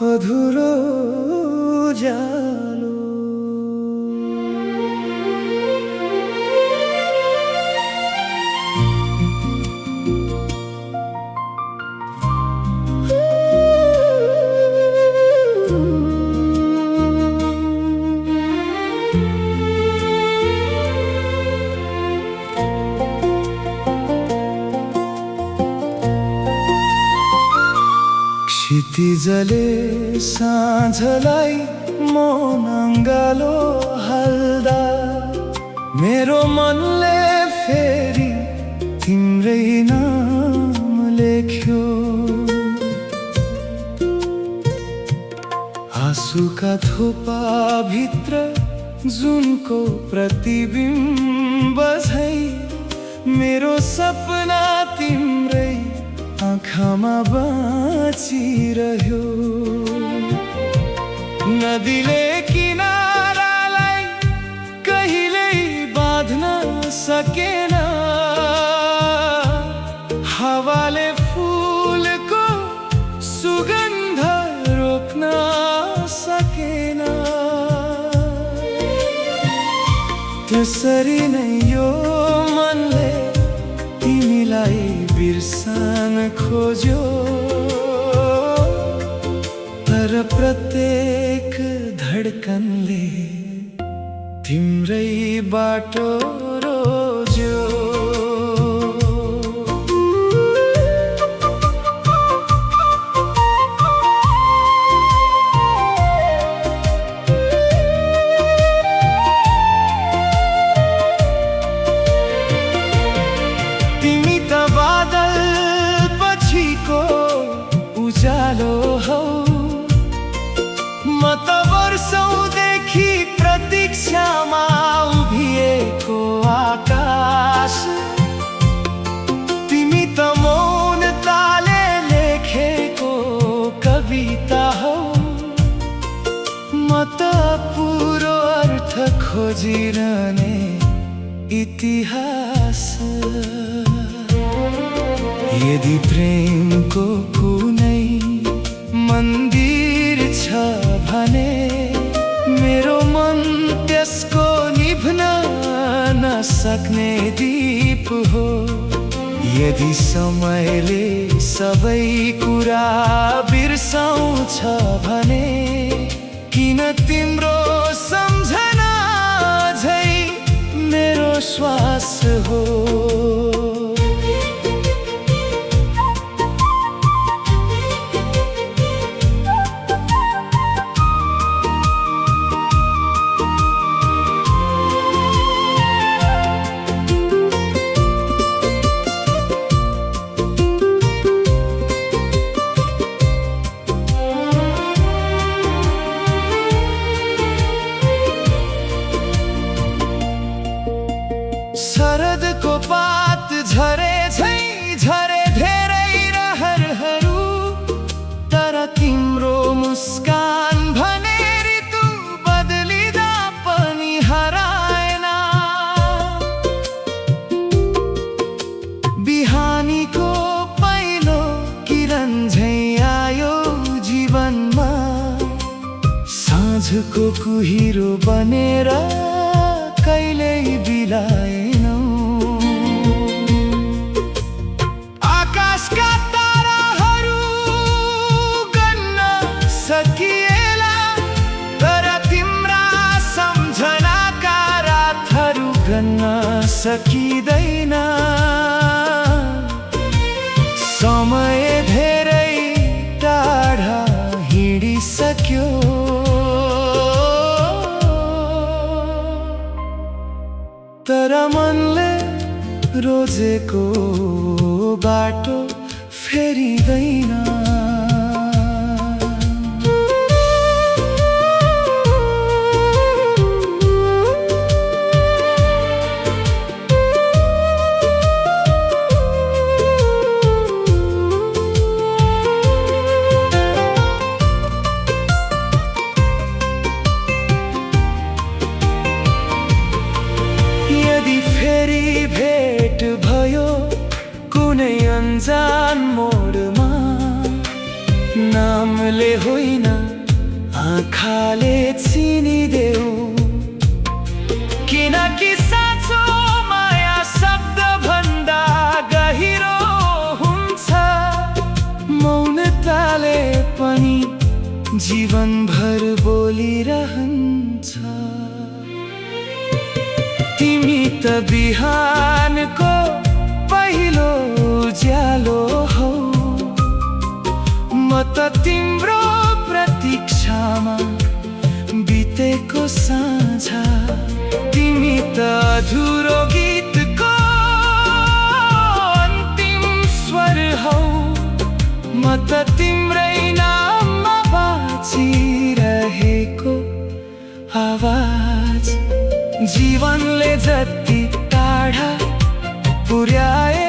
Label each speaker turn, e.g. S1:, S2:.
S1: अधुरो जालो क्षितिजले साँझलाई मौन अङ्गालो हाल्दा मेरो मनले फेरि तिम्रै नाम लेख्यो। आँसुका थोपा भित्र जुनको प्रतिबिम्ब झै मेरो सपना तिम्रै आँखामा बाँचिरह्यो। नदीले किनारालाई कहिल्यै बाँध्न सकेन, हावाले फुलको सुगन्ध रोक्न सकेन। त्यसरी नै यो मनले तिमीलाई बिर्सन खोज्यो, तर प्रत्येक धडकनले तिम्रै बाटो रोज्यो। तिमी त बादल पछिको उज्यालो हौ, म त वर्षौंदेखि प्रतीक्षामा उभिएको आकाश। तिमी त मौनताले लेखेको कविता हौ, म त पुरो अर्थ खोजिरहने इतिहास। यदि प्रेमको कुनै मन्दिर छ भने मेरो मन त्यसको निभ्न नसक्ने दीप हो। यदि समयले सबै कुरा बिर्साउँछ भने किन तिम्रो सम्झना झै मेरो श्वास हो। शरदको पात झरे झै झरे धेरै रहरहरू, तर तिम्रो मुस्कान भने ऋतु बदलिँदा पनि हराएन। बिहानीको पहिलो किरण झै आयो जीवनमा, साँझको कुहिरो बनेर कहिल्यै बिलाएनौ। आकाशका ताराहरू गन्न सकिएला, तर तिम्रा सम्झनाका रातहरू गन्न सकिँदैन। समय धेरै टाढा हिँडिसक्यो, तर मनले रोजेको बाटो फेरिँदैन। अनजान मोडमा नामले होइन आँखाले चिनिदेऊ। किनकि साँचो माया शब्द भन्दा गहिरो हुन्छ, मौनताले पनि जीवनभर बोलिरहन्छ। तिमी त बिहानको पहिलो उज्यालो हौ, म त तिम्रो प्रतीक्षामा बितेको साँझ। तिमी त अधुरो गीतको अन्तिम स्वर हौ, म त तिम्रै नाममा बाँचिरहेको आवाज। जीवनले जति टाढा पुर्याए